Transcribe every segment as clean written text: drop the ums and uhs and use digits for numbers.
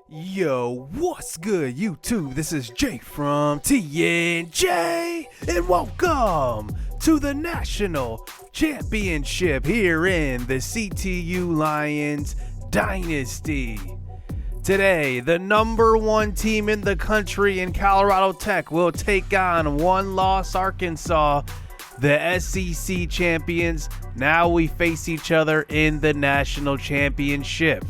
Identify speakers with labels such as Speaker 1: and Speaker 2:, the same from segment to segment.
Speaker 1: Yo, what's good, YouTube? This is Jake from TNJ, and welcome to the National Championship here in the CTU Lions Dynasty. Today, the number one team in the country in Colorado Tech will take on one-loss Arkansas, the SEC champions. Now we face each other in the National Championship.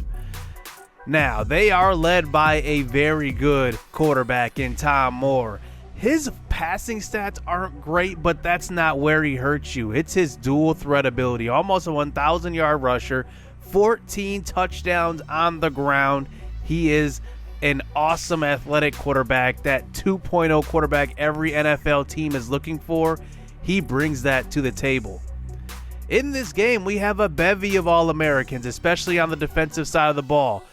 Speaker 1: Now, they are led by a very good quarterback in Tom Moore. His passing stats aren't great, but that's not where he hurts you. It's his dual threat ability. Almost a 1,000-yard rusher, 14 touchdowns on the ground. He is an awesome athletic quarterback, that 2.0 quarterback every NFL team is looking for. He brings that to the table. In this game, we have a bevy of All-Americans, especially on the defensive side of the ball.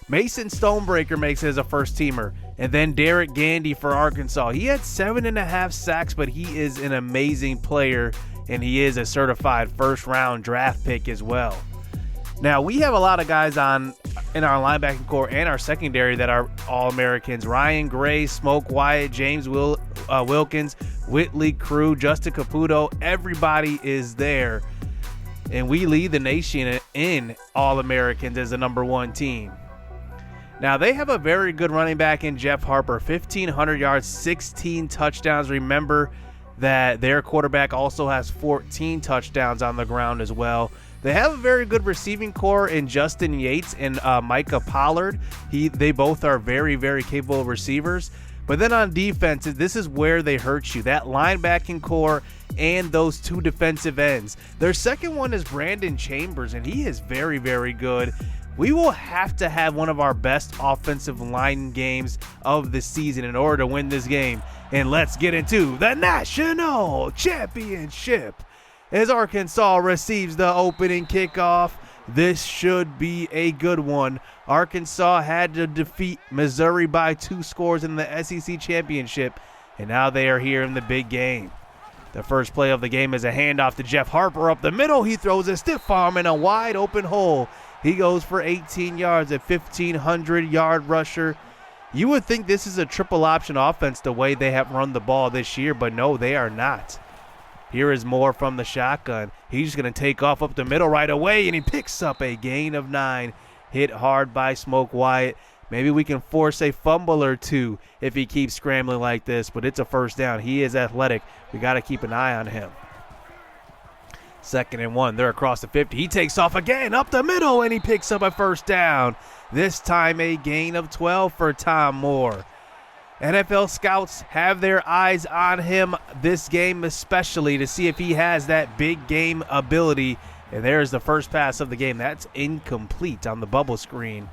Speaker 1: Mason Stonebreaker makes it as a first-teamer, and then Derek Gandy for Arkansas. He had 7.5 sacks, but he is an amazing player, and he is a certified first-round draft pick as well. Now, we have a lot of guys in our linebacking core and our secondary that are All-Americans. Ryan Gray, Smoke Wyatt, James Wilkins, Whitley Crew, Justin Caputo. Everybody is there, and we lead the nation in All-Americans as the number one team. Now, they have a very good running back in Jeff Harper, 1,500 yards, 16 touchdowns. Remember that their quarterback also has 14 touchdowns on the ground as well. They have a very good receiving core in Justin Yates and Micah Pollard. They both are very, very capable receivers. But then on defense, this is where they hurt you. That linebacking core and those two defensive ends. Their second one is Brandon Chambers, and he is very, very good. We will have to have one of our best offensive line games of the season in order to win this game. And let's get into the National Championship as Arkansas receives the opening kickoff. This should be a good one. Arkansas had to defeat Missouri by 2 scores in the SEC Championship, and now they are here in the big game. The first play of the game is a handoff to Jeff Harper up the middle. He throws a stiff arm in a wide open hole. He goes for 18 yards, a 1,500-yard rusher. You would think this is a triple option offense the way they have run the ball this year, but no, they are not. Here is Moore from the shotgun. He's going to take off up the middle right away, and he picks up a gain of 9. Hit hard by Smoke Wyatt. Maybe we can force a fumble or two if he keeps scrambling like this, but it's a first down. He is athletic. We got to keep an eye on him. 2nd and 1. They're across the 50. He takes off again up the middle, and he picks up a first down. This time a gain of 12 for Tom Moore. NFL scouts have their eyes on him this game, especially to see if he has that big game ability. And there's the first pass of the game. That's incomplete on the bubble screen.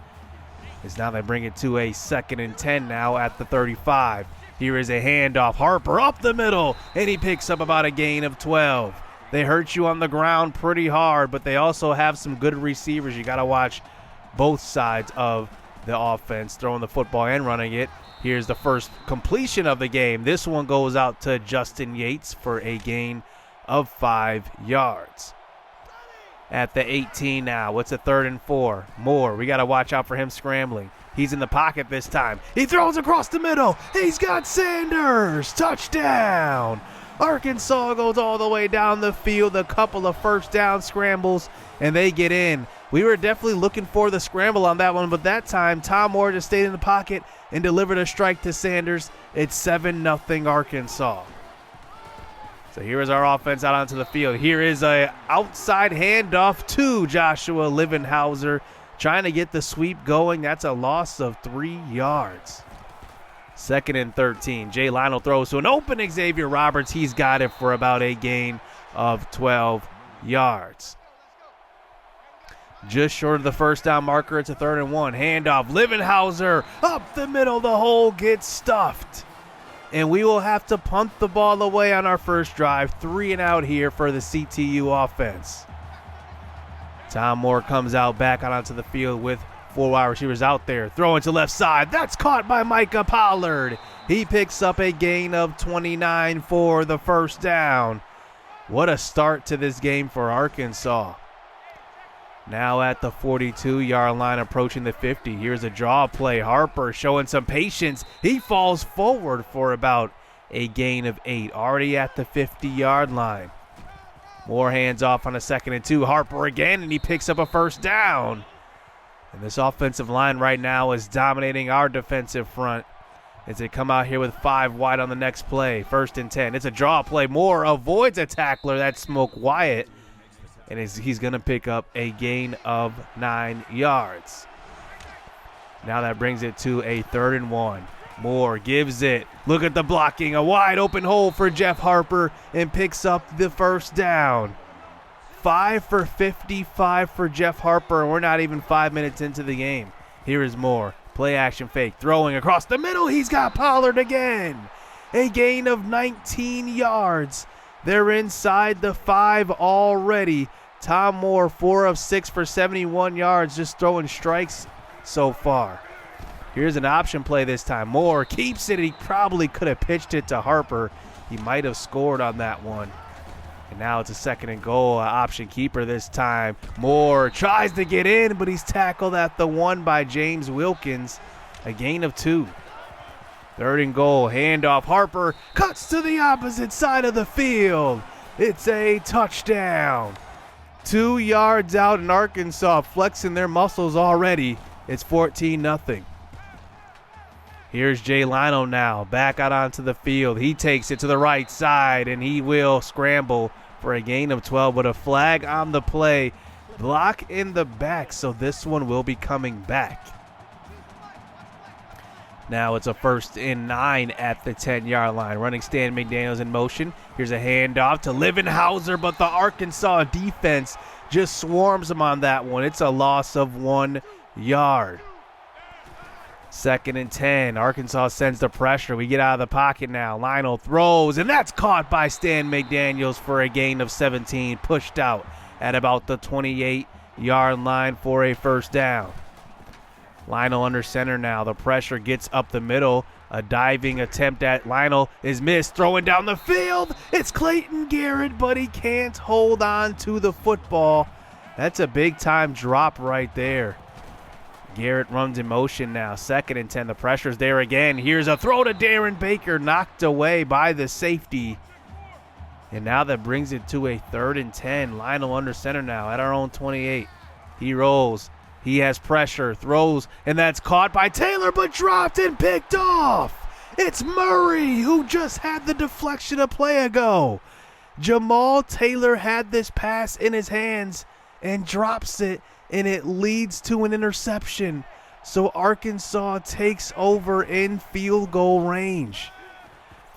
Speaker 1: As now they bring it to a 2nd and 10 now at the 35. Here is a handoff. Harper up the middle, and he picks up about a gain of 12. They hurt you on the ground pretty hard, but they also have some good receivers. You got to watch both sides of the offense, throwing the football and running it. Here's the first completion of the game. This one goes out to Justin Yates for a gain of 5 yards. At the 18 now, it's a 3rd and 4. Moore, we got to watch out for him scrambling. He's in the pocket this time. He throws across the middle. He's got Sanders. Touchdown. Arkansas goes all the way down the field, a couple of first down scrambles, and they get in. We were definitely looking for the scramble on that one, but that time Tom Moore just stayed in the pocket and delivered a strike to Sanders. It's 7-0 Arkansas. So here is our offense out onto the field. Here is a outside handoff to Joshua Livenhauser, trying to get the sweep going. That's a loss of 3 yards. 2nd and 13. Jay Lionel throws to an open Xavier Roberts. He's got it for about a gain of 12 yards. Just short of the first down marker, it's a 3rd and 1. Handoff, Livenhauser up the middle. The hole gets stuffed. And we will have to punt the ball away on our first drive. 3 and out here for the CTU offense. Tom Moore comes out back out onto the field with 4 wide receivers out there. Throwing to left side. That's caught by Micah Pollard. He picks up a gain of 29 for the first down. What a start to this game for Arkansas. Now at the 42-yard line, approaching the 50. Here's a draw play. Harper showing some patience. He falls forward for about a gain of 8. Already at the 50-yard line. More hands off on a 2nd and 2. Harper again, and he picks up a first down. And this offensive line right now is dominating our defensive front as they come out here with 5 wide on the next play. 1st and 10. It's a draw play. Moore avoids a tackler. That's Smoke Wyatt. And he's going to pick up a gain of 9 yards. Now that brings it to a 3rd and 1. Moore gives it. Look at the blocking. A wide open hole for Jeff Harper and picks up the first down. 5 for 55 for Jeff Harper, and we're not even 5 minutes into the game. Here is Moore. Play action fake. Throwing across the middle. He's got Pollard again. A gain of 19 yards. They're inside the 5 already. Tom Moore, 4 of 6 for 71 yards, just throwing strikes so far. Here's an option play this time. Moore keeps it. He probably could have pitched it to Harper. He might have scored on that one. And now it's a 2nd and goal, option keeper this time. Moore tries to get in, but he's tackled at the 1 by James Wilkins. A gain of 2. 3rd and goal, handoff. Harper cuts to the opposite side of the field. It's a touchdown. 2 yards out, in Arkansas flexing their muscles already. It's 14-0. Here's Jay Lino now, back out onto the field. He takes it to the right side, and he will scramble for a gain of 12 with a flag on the play. Block in the back, so this one will be coming back. Now it's a 1st and 9 at the 10-yard line. Running Stan McDaniels in motion. Here's a handoff to Livenhauser, but the Arkansas defense just swarms him on that one. It's a loss of 1 yard. 2nd and 10. Arkansas sends the pressure. We get out of the pocket now. Lionel throws, and that's caught by Stan McDaniels for a gain of 17. Pushed out at about the 28-yard line for a first down. Lionel under center now. The pressure gets up the middle. A diving attempt at Lionel is missed. Throwing down the field. It's Clayton Garrett, but he can't hold on to the football. That's a big-time drop right there. Garrett runs in motion now. 2nd and 10. The pressure's there again. Here's a throw to Darren Baker. Knocked away by the safety. And now that brings it to a 3rd and 10. Lionel under center now at our own 28. He rolls. He has pressure, throws, and that's caught by Taylor, but dropped and picked off. It's Murray, who just had the deflection a play ago. Jamal Taylor had this pass in his hands and drops it, and it leads to an interception. So Arkansas takes over in field goal range.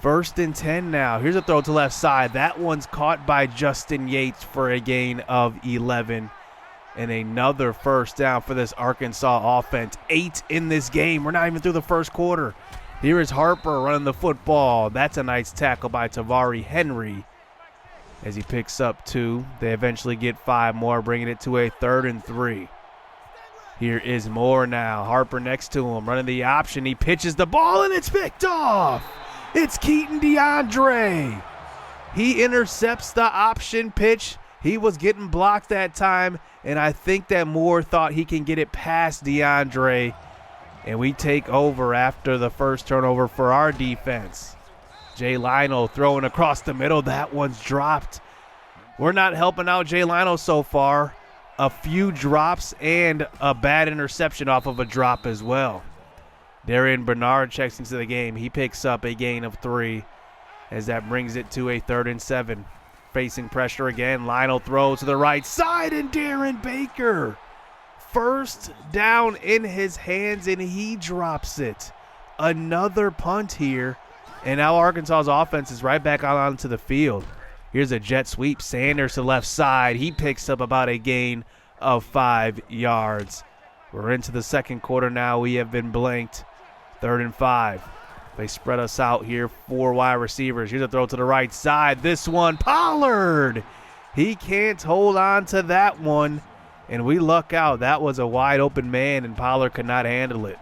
Speaker 1: 1st and 10 now. Here's a throw to left side. That one's caught by Justin Yates for a gain of 11. And another first down for this Arkansas offense. 8 in this game. We're not even through the first quarter. Here is Harper running the football. That's a nice tackle by Tavari Henry as he picks up 2. They eventually get 5 more, bringing it to a 3rd and 3. Here is Moore now. Harper next to him, running the option. He pitches the ball, and it's picked off. It's Keaton DeAndre. He intercepts the option pitch. He was getting blocked that time, and I think that Moore thought he can get it past DeAndre, and we take over after the first turnover for our defense. Jay Lionel throwing across the middle. That one's dropped. We're not helping out Jay Lionel so far. A few drops and a bad interception off of a drop as well. Darian Bernard checks into the game. He picks up a gain of 3 as that brings it to a 3rd and 7. Facing pressure again. Lionel throws to the right side, and Darren Baker. First down in his hands, and he drops it. Another punt here, and now Arkansas's offense is right back out onto the field. Here's a jet sweep. Sanders to the left side. He picks up about a gain of 5 yards. We're into the second quarter now. We have been blanked. 3rd and 5. They spread us out here, 4 wide receivers. Here's a throw to the right side. This one, Pollard. He can't hold on to that one, and we luck out. That was a wide open man, and Pollard could not handle it.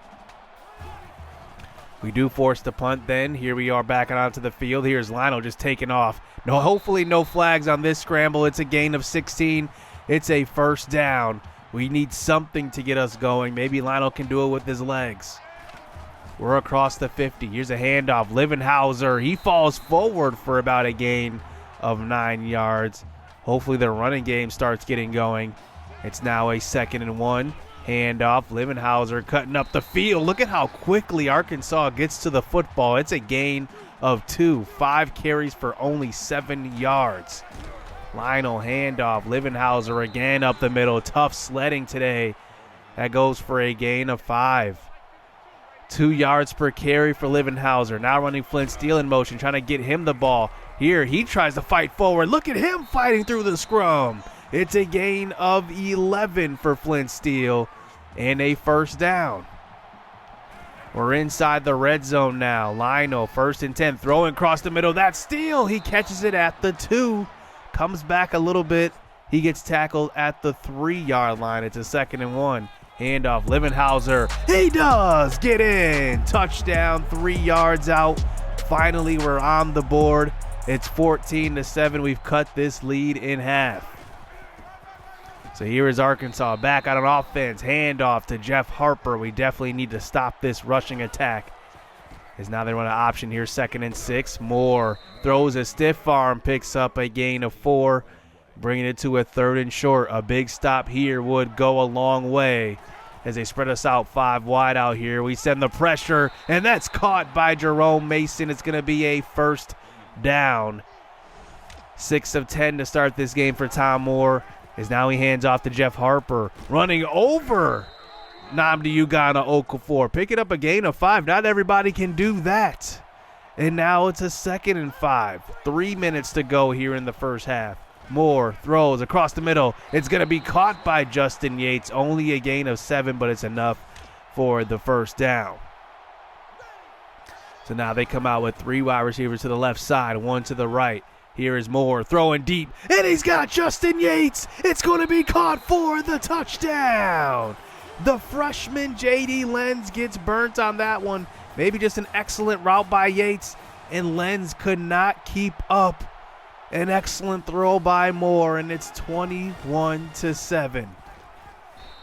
Speaker 1: We do force the punt then. Here we are backing onto the field. Here's Lionel just taking off. No, hopefully no flags on this scramble. It's a gain of 16. It's a first down We need something to get us going. Maybe Lionel can do it with his legs. We're across the 50. Here's a handoff. Livenhauser, he falls forward for about a gain of 9 yards. Hopefully the running game starts getting going. It's now a 2nd and 1. Handoff. Livenhauser cutting up the field. Look at how quickly Arkansas gets to the football. It's a gain of 2. 5 carries for only 7 yards. Lionel handoff. Livenhauser again up the middle. Tough sledding today. That goes for a gain of 5. 2 yards per carry for Livenhauser. Now running Flint Steele in motion, trying to get him the ball. Here, he tries to fight forward. Look at him fighting through the scrum. It's a gain of 11 for Flint Steele and a first down. We're inside the red zone now. Lionel, 1st and 10, throwing across the middle. That's Steele. He catches it at the 2. Comes back a little bit. He gets tackled at the 3-yard line. It's a 2nd and 1. Handoff, Livenhauser. He does get in. Touchdown, 3 yards out. Finally, we're on the board. It's 14-7. We've cut this lead in half. So here is Arkansas back out on offense. Handoff to Jeff Harper. We definitely need to stop this rushing attack. As now they run an option here, 2nd and 6. Moore throws a stiff arm, picks up a gain of 4, bringing it to a 3rd and short. A big stop here would go a long way as they spread us out 5 wide out here. We send the pressure, and that's caught by Jerome Mason. It's going to be a first down. 6 of 10 to start this game for Tom Moore. As now he hands off to Jeff Harper, running over Nnamdi Ugonna Okafor, picking up a gain of 5. Not everybody can do that. And now it's a 2nd and 5. 3 minutes to go here in the first half. Moore throws across the middle. It's going to be caught by Justin Yates. Only a gain of 7, but it's enough for the first down. So now they come out with 3 wide receivers to the left side, 1 to the right. Here is Moore throwing deep, and he's got Justin Yates. It's going to be caught for the touchdown. The freshman J.D. Lenz gets burnt on that one. Maybe just an excellent route by Yates, and Lenz could not keep up. An excellent throw by Moore, and it's 21-7.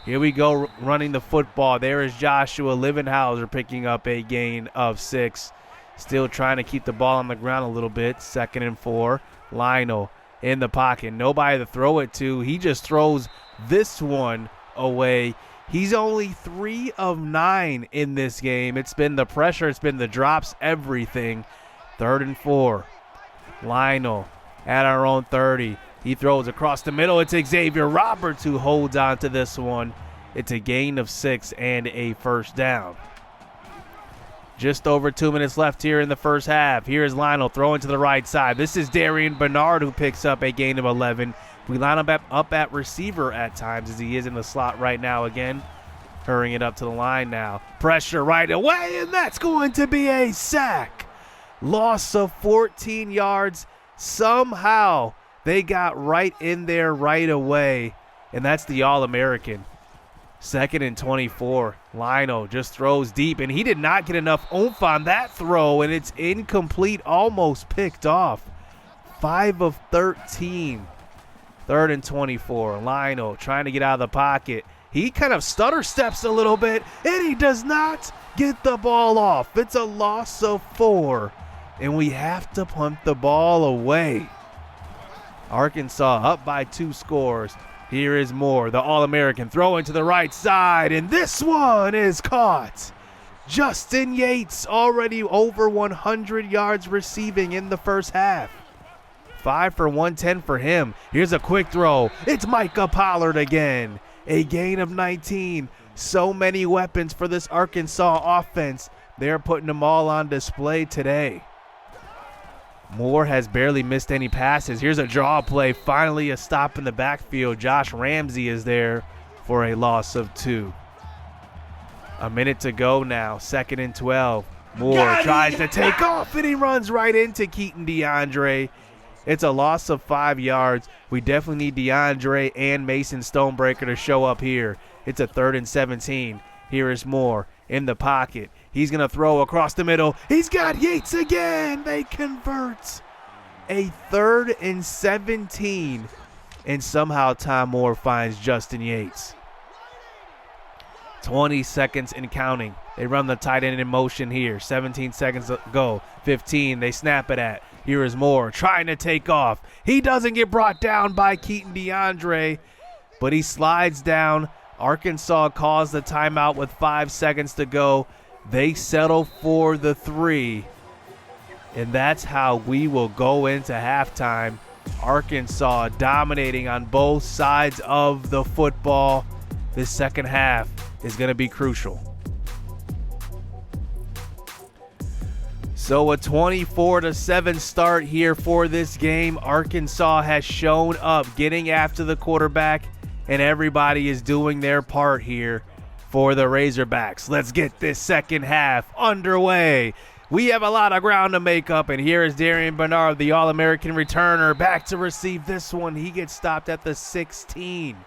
Speaker 1: Here we go running the football. There is Joshua Livenhauser picking up a gain of 6. Still trying to keep the ball on the ground a little bit. 2nd and 4. Lionel in the pocket. Nobody to throw it to. He just throws this one away. He's only 3 of 9 in this game. It's been the pressure. It's been the drops, everything. 3rd and 4. Lionel at our own 30. He throws across the middle. It's Xavier Roberts who holds on to this one. It's a gain of 6 and a first down. Just over 2 minutes left here in the first half. Here is Lionel throwing to the right side. This is Darian Bernard who picks up a gain of 11. We line him up at receiver at times as he is in the slot right now again. Hurrying it up to the line now. Pressure right away, and that's going to be a sack. Loss of 14 yards. Somehow they got right in there right away, and that's the All-American. 2nd and 24. Lionel just throws deep, and he did not get enough oomph on that throw, and it's incomplete, almost picked off. 5 of 13. 3rd and 24. Lionel trying to get out of the pocket. He kind of stutter steps a little bit, and he does not get the ball off. It's a loss of 4, and we have to punt the ball away. Arkansas up by 2 scores. Here is Moore, the All-American, throwing to the right side, and this one is caught. Justin Yates already over 100 yards receiving in the first half. 5 for 110 for him. Here's a quick throw. It's Micah Pollard again. A gain of 19. So many weapons for this Arkansas offense. They're putting them all on display today. Moore has barely missed any passes. Here's a draw play. Finally a stop in the backfield. Josh Ramsey is there for a loss of 2. A minute to go now. 2nd and 12. Moore tries to take off, and he runs right into Keaton DeAndre. It's a loss of 5 yards. We definitely need DeAndre and Mason Stonebreaker to show up here. It's a 3rd and 17. Here is Moore in the pocket. He's going to throw across the middle. He's got Yates again. They convert. A 3rd and 17. And somehow Tom Moore finds Justin Yates. 20 seconds and counting. They run the tight end in motion here. 17 seconds to go. 15. They snap it at. Here is Moore trying to take off. He doesn't get brought down by Keaton DeAndre, but he slides down. Arkansas calls the timeout with 5 seconds to go. They settle for the 3. And that's how we will go into halftime. Arkansas dominating on both sides of the football. This second half is going to be crucial. So a 24-7 start here for this game. Arkansas has shown up, getting after the quarterback, and everybody is doing their part here for the Razorbacks. Let's get this second half underway. We have a lot of ground to make up, and here is Darian Bernard, the All-American returner, back to receive this one. He gets stopped at the 16.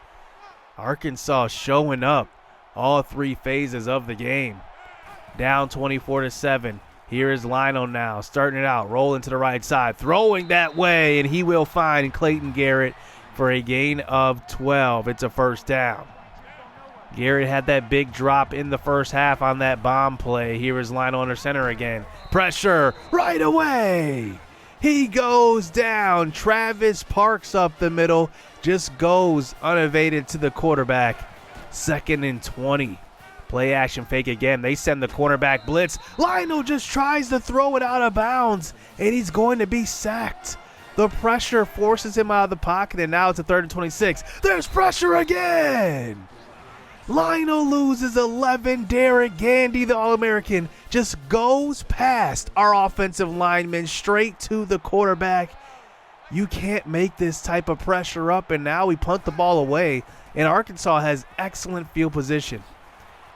Speaker 1: Arkansas showing up all 3 phases of the game. Down 24-7. Here is Lionel now, starting it out, rolling to the right side, throwing that way, and he will find Clayton Garrett for a gain of 12. It's a first down. Garrett had that big drop in the first half on that bomb play. Here is Lionel under center again. Pressure right away. He goes down. Travis Parks up the middle, just goes unevaded to the quarterback. 2nd and 20. Play action fake again. They send the cornerback blitz. Lionel just tries to throw it out of bounds, and he's going to be sacked. The pressure forces him out of the pocket, and now it's a 3rd and 26. There's pressure again. Lionel loses 11. Derek Gandy, the All-American, just goes past our offensive lineman straight to the quarterback. You can't make this type of pressure up, and now we punt the ball away, and Arkansas has excellent field position.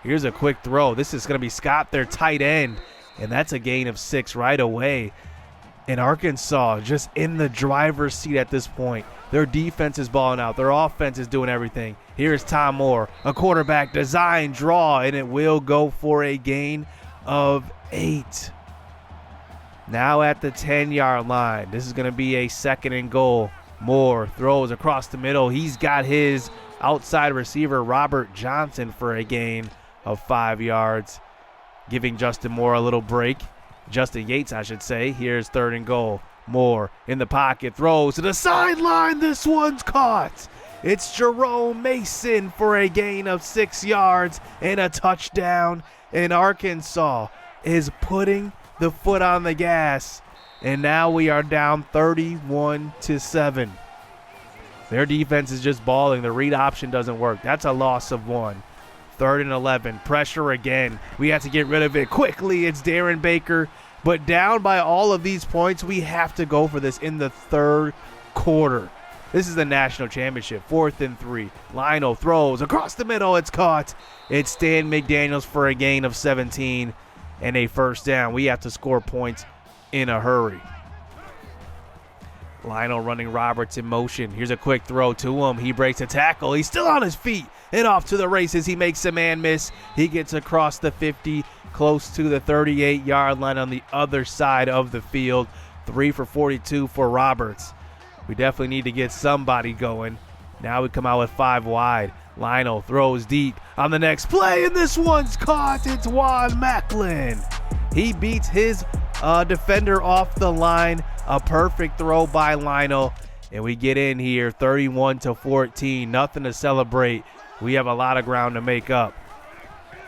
Speaker 1: Here's a quick throw. This is going to be Scott, their tight end, and that's a gain of 6 right away. And Arkansas just in the driver's seat at this point. Their defense is balling out. Their offense is doing everything. Here's Tom Moore, a quarterback design draw, and it will go for a gain of 8. Now at the 10-yard line. This is going to be a 2nd and goal. Moore throws across the middle. He's got his outside receiver, Robert Johnson, for a gain of 5 yards, giving Justin Moore a little break. Justin Yates, I should say. Here's 3rd and goal. Moore in the pocket, throws to the sideline. This one's caught. It's Jerome Mason for a gain of 6 yards and a touchdown. And Arkansas is putting the foot on the gas. And now we are down 31-7. Their defense is just balling. The read option doesn't work. That's a loss of 1. 3rd and 11. Pressure again. We have to get rid of it quickly. It's Darren Baker. But down by all of these points, we have to go for this in the 3rd quarter. This is the national championship. 4th and 3. Lionel throws across the middle. It's caught. It's Stan McDaniels for a gain of 17 and a first down. We have to score points in a hurry. Lionel running Roberts in motion. Here's a quick throw to him. He breaks a tackle. He's still on his feet and off to the races. He makes a man miss. He gets across the 50, close to the 38-yard line on the other side of the field. 3 for 42 for Roberts. We definitely need to get somebody going. Now we come out with 5 wide. Lionel throws deep on the next play, and this one's caught. It's Juan Macklin. He beats his defender off the line. A perfect throw by Lionel, and we get in here 31-14. Nothing to celebrate. We have a lot of ground to make up.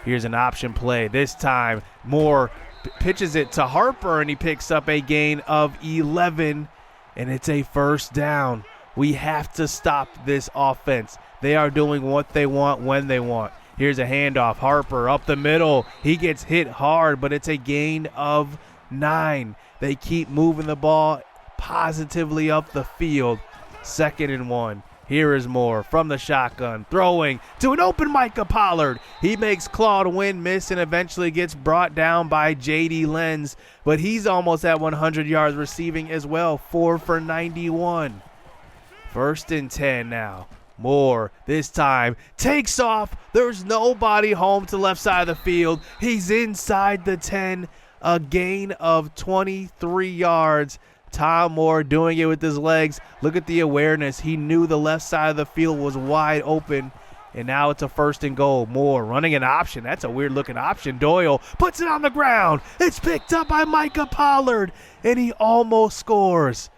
Speaker 1: Here's an option play. This time, Moore pitches it to Harper, and he picks up a gain of 11, and it's a first down. We have to stop this offense. They are doing what they want when they want. Here's a handoff. Harper up the middle. He gets hit hard, but it's a gain of 9. They keep moving the ball positively up the field. 2nd and 1. Here is Moore from the shotgun, throwing to an open Micah Pollard. He makes Claude Wynn miss and eventually gets brought down by J.D. Lenz, but he's almost at 100 yards receiving as well, 4 for 91. 1st and 10 now. Moore, this time, takes off. There's nobody home to the left side of the field. He's inside the 10, a gain of 23 yards. Tom Moore doing it with his legs. Look at the awareness. He knew the left side of the field was wide open, And now it's a 1st and goal. Moore running an option. That's a weird-looking option. Doyle puts it on the ground. It's picked up by Micah Pollard, and he almost scores.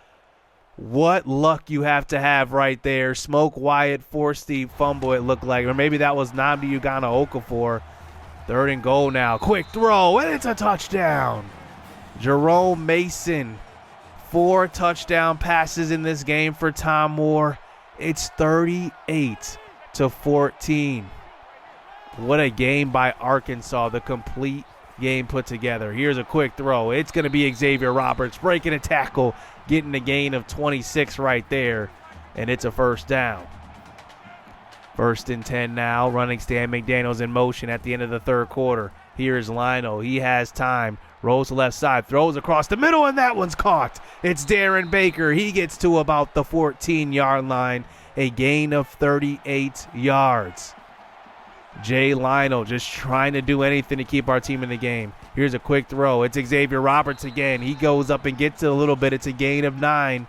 Speaker 1: What luck you have to have right there. Smoke Wyatt forced the fumble, it looked like. Or maybe that was Nnamdi Ugana Okafor. 3rd and goal now. Quick throw, and it's a touchdown. Jerome Mason, 4 touchdown passes in this game for Tom Moore. It's 38-14. What a game by Arkansas, the complete game put together. Here's a quick throw. It's going to be Xavier Roberts breaking a tackle, getting a gain of 26 right there, and it's a 1st down. 1st and 10 now, running Stan McDaniels in motion at the end of the 3rd quarter. Here's Lionel. He has time. Rolls to left side, throws across the middle, and that one's caught. It's Darren Baker. He gets to about the 14-yard line, a gain of 38 yards. Jay Lionel just trying to do anything to keep our team in the game. Here's a quick throw. It's Xavier Roberts again. He goes up and gets it a little bit. It's a gain of 9.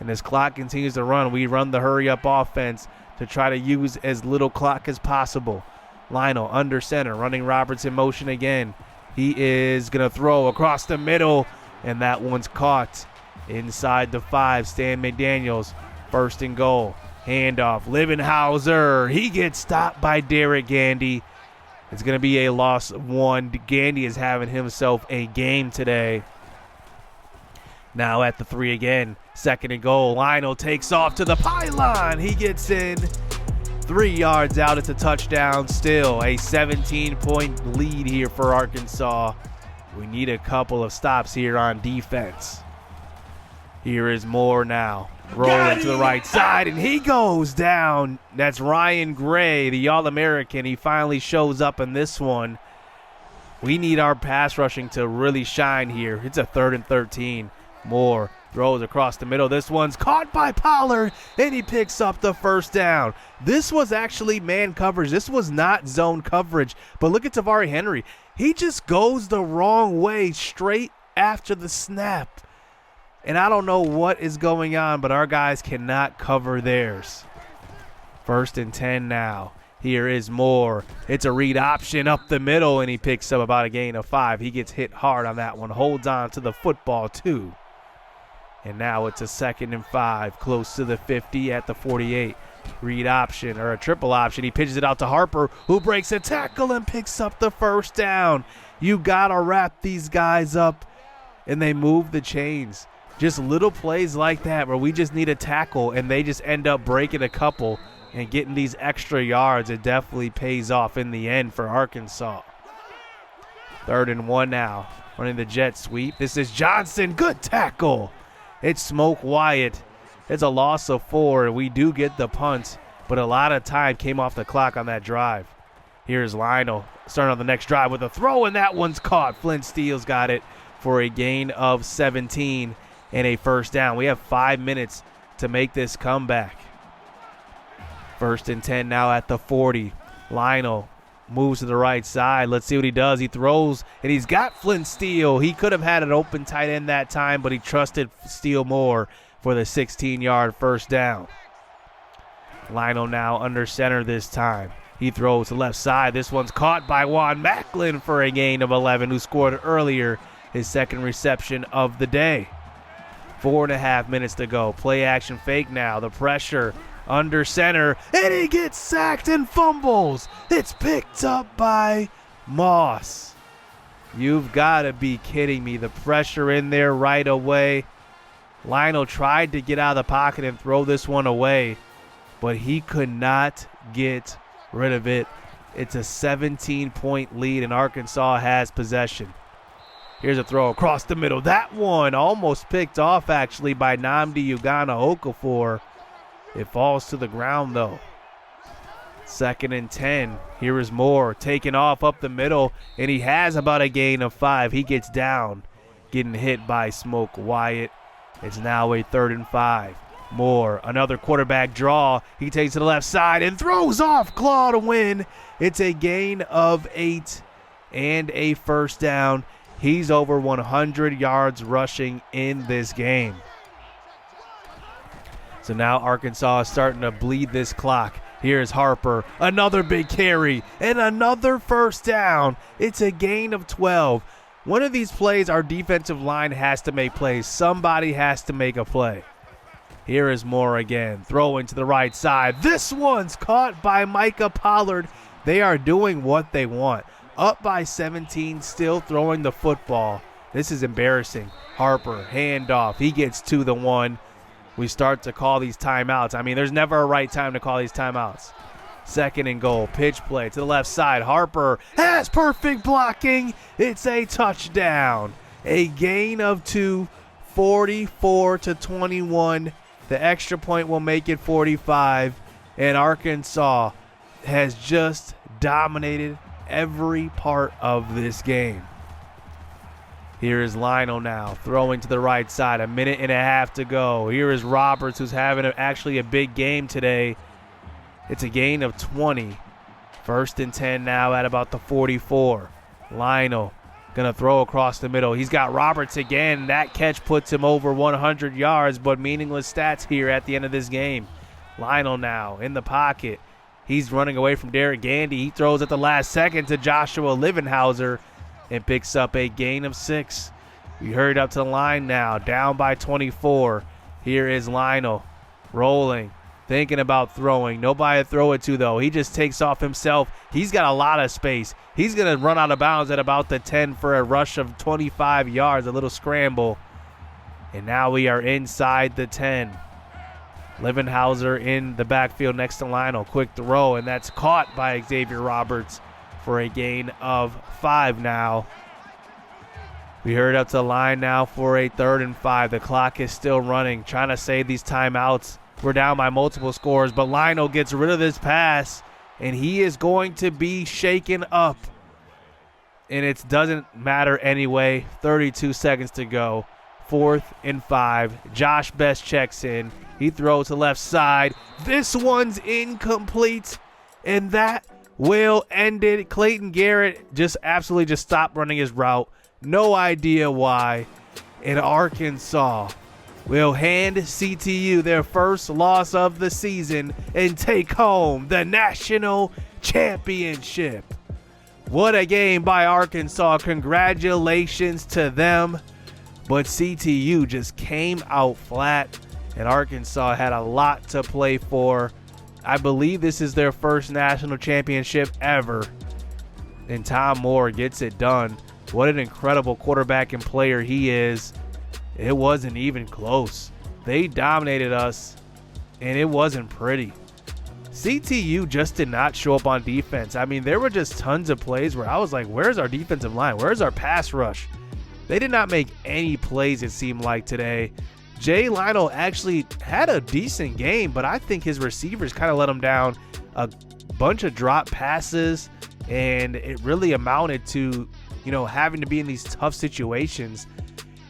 Speaker 1: And as clock continues to run, we run the hurry-up offense to try to use as little clock as possible. Lionel under center, running Roberts in motion again. He is going to throw across the middle, and that one's caught inside the 5. Stan McDaniels, 1st and goal. Handoff, Livenhauser. He gets stopped by Derek Gandy. It's going to be a loss of 1. Gandy is having himself a game today. Now at the 3 again. 2nd and goal. Lionel takes off to the pylon. He gets in. 3 yards out. It's a touchdown still. A 17-point lead here for Arkansas. We need a couple of stops here on defense. Here is Moore now. Rolling to the right side, and he goes down. That's Ryan Gray, the All-American. He finally shows up in this one. We need our pass rushing to really shine here. It's a 3rd and 13. Moore throws across the middle. This one's caught by Pollard, and he picks up the 1st down. This was actually man coverage. This was not zone coverage. But look at Tavari Henry. He just goes the wrong way straight after the snap. And I don't know what is going on, but our guys cannot cover theirs. 1st and 10 now. Here is Moore. It's a read option up the middle, and he picks up about a gain of 5. He gets hit hard on that one. Holds on to the football, too. And now it's a 2nd and 5, close to the 50 at the 48. Read option, or a triple option. He pitches it out to Harper, who breaks a tackle and picks up the 1st down. You got to wrap these guys up, and they move the chains. Just little plays like that where we just need a tackle, and they just end up breaking a couple and getting these extra yards. It definitely pays off in the end for Arkansas. 3rd and 1 now, running the jet sweep. This is Johnson. Good tackle. It's Smoke Wyatt. It's a loss of 4. We do get the punt, but a lot of time came off the clock on that drive. Here's Lionel starting on the next drive with a throw, and that one's caught. Flint Steele's got it for a gain of 17 and a 1st down. We have 5 minutes to make this comeback. 1st and 10 now at the 40. Lionel moves to the right side. Let's see what he does. He throws, and he's got Flint Steele. He could have had an open tight end that time, but he trusted Steele more for the 16-yard 1st down. Lionel now under center this time. He throws to left side. This one's caught by Juan Macklin for a gain of 11, who scored earlier, his 2nd reception of the day. 4.5 minutes to go. Play action fake now. The pressure under center, and he gets sacked and fumbles. It's picked up by Moss. You've got to be kidding me. The pressure in there right away. Lionel tried to get out of the pocket and throw this one away, but he could not get rid of it. It's a 17-point lead, and Arkansas has possession. Here's a throw across the middle. That one almost picked off, actually, by Nnamdi Ugana Okafor. It falls to the ground, though. 2nd and 10. Here is Moore taking off up the middle, and he has about a gain of 5. He gets down, getting hit by Smoke Wyatt. It's now a 3rd and 5. Moore, another quarterback draw. He takes to the left side and throws off Claw to win. It's a gain of 8 and a 1st down. He's over 100 yards rushing in this game. So now Arkansas is starting to bleed this clock. Here's Harper, another big carry, and another first down. It's a gain of 12. One of these plays, our defensive line has to make plays. Somebody has to make a play. Here is Moore again, throwing to the right side. This one's caught by Micah Pollard. They are doing what they want. Up by 17, still throwing the football. This is embarrassing. Harper, handoff. He gets to the 1. We start to call these timeouts. I mean, there's never a right time to call these timeouts. 2nd and goal, pitch play to the left side. Harper has perfect blocking. It's a touchdown. A gain of 2, 44-21. The extra point will make it 45. And Arkansas has just dominated every part of this game. Here is Lionel now, throwing to the right side. 1.5 minutes to go. Here is Roberts, who's having actually a big game today. It's a gain of 20. 1st and 10 now at about the 44. Lionel going to throw across the middle. He's got Roberts again. That catch puts him over 100 yards, but meaningless stats here at the end of this game. Lionel now in the pocket. He's running away from Derek Gandy. He throws at the last second to Joshua Livenhauser and picks up a gain of 6. We hurried up to the line now, down by 24. Here is Lionel rolling, thinking about throwing. Nobody to throw it to, though. He just takes off himself. He's got a lot of space. He's going to run out of bounds at about the 10 for a rush of 25 yards, a little scramble. And now we are inside the 10. Livenhauser in the backfield next to Lionel. Quick throw, and that's caught by Xavier Roberts for a gain of 5 now. We hurried up to the line now for a 3rd and 5. The clock is still running, trying to save these timeouts. We're down by multiple scores, but Lionel gets rid of this pass, and he is going to be shaken up. And it doesn't matter anyway. 32 seconds to go. 4th and 5. Josh Best checks in. He throws to left side. This one's incomplete, and that will end it. Clayton Garrett just absolutely just stopped running his route. No idea why. And Arkansas will hand CTU their first loss of the season and take home the national championship. What a game by Arkansas. Congratulations to them. But CTU just came out flat, and Arkansas had a lot to play for. I believe this is their first national championship ever. And Tom Moore gets it done. What an incredible quarterback and player he is. It wasn't even close. They dominated us, and it wasn't pretty. CTU just did not show up on defense. I mean, there were just tons of plays where I was like, where's our defensive line? Where's our pass rush? They did not make any plays, it seemed like, today. Jay Lionel actually had a decent game, but I think his receivers kind of let him down. A bunch of drop passes, and it really amounted to, having to be in these tough situations.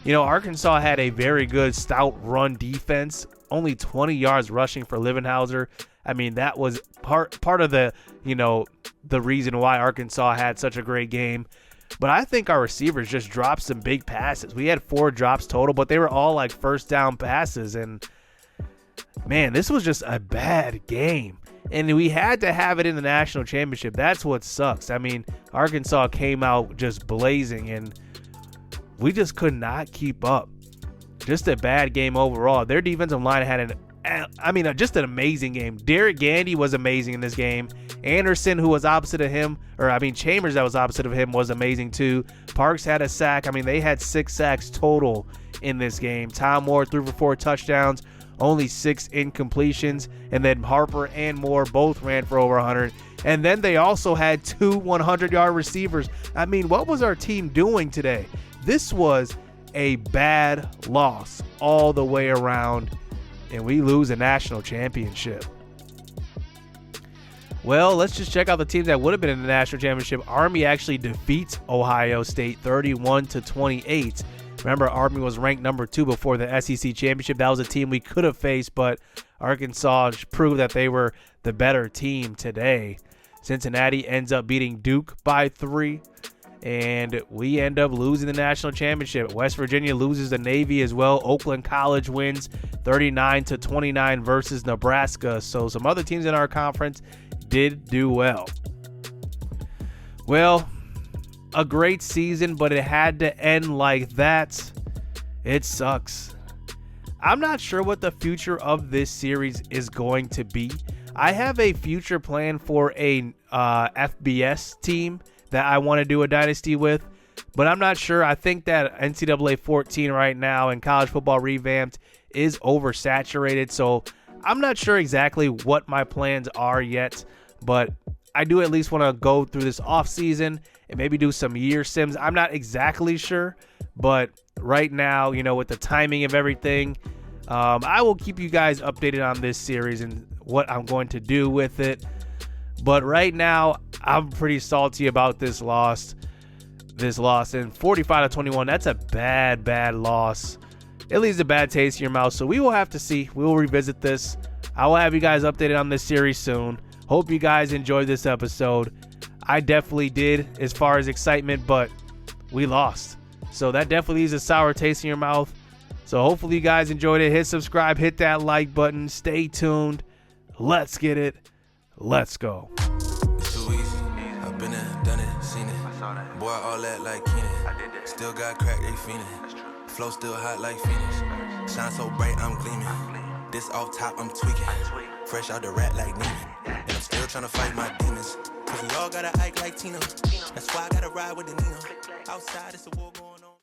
Speaker 1: Arkansas had a very good stout run defense, only 20 yards rushing for Livenhauser. I mean, that was part of the reason why Arkansas had such a great game. But I think our receivers just dropped some big passes. We had 4 drops total, but they were all like first down passes. And man, this was just a bad game. And we had to have it in the national championship. That's what sucks. I mean, Arkansas came out just blazing, and we just could not keep up. Just a bad game overall. Their defensive line had just an amazing game. Derek Gandy was amazing in this game. Anderson, who was opposite of him, Chambers that was opposite of him, was amazing too. Parks had a sack. I mean, they had 6 sacks total in this game. Tom Moore threw for 4 touchdowns, only 6 incompletions, and then Harper and Moore both ran for over 100. And then they also had 2 100-yard receivers. I mean, what was our team doing today? This was a bad loss all the way around, and we lose a national championship. Well, let's just check out the teams that would have been in the national championship. Army actually defeats Ohio State 31-28. Remember, Army was ranked number 2 before the SEC championship. That was a team we could have faced, but Arkansas proved that they were the better team today. Cincinnati ends up beating Duke by 3. and we end up losing the national championship. West Virginia loses to Navy as well. Oakland College wins 39-29 versus Nebraska. So some other teams in our conference did do well. Well, a great season, but it had to end like that. It sucks. I'm not sure what the future of this series is going to be. I have a future plan for a FBS team that I want to do a dynasty with, but I'm not sure. I think that NCAA 14 right now and college football revamped is oversaturated, so I'm not sure exactly what my plans are yet, but I do at least want to go through this off season and maybe do some year sims. I'm not exactly sure, but right now, with the timing of everything, I will keep you guys updated on this series and what I'm going to do with it. But right now, I'm pretty salty about this loss. And 45-21, that's a bad loss. It leaves a bad taste in your mouth. So we will have to see. We will revisit this. I will have you guys updated on this series soon. Hope you guys enjoyed this episode. I definitely did as far as excitement, but we lost. So that definitely leaves a sour taste in your mouth. So hopefully you guys enjoyed it. Hit subscribe, hit that like button. Stay tuned. Let's get it. Let's go.
Speaker 2: It's too easy. I've been there, done it, seen it. Boy, all that like Keenan. Still got crack, they fiendin'. Flow still hot like Phoenix. Shine so bright, I'm gleaming. This off top, I'm tweaking. Fresh out the rat like Neiman. And I'm still trying to fight my demons. Cause we all gotta act like Tina. That's why I gotta ride with the Nina. Outside, it's a war going on.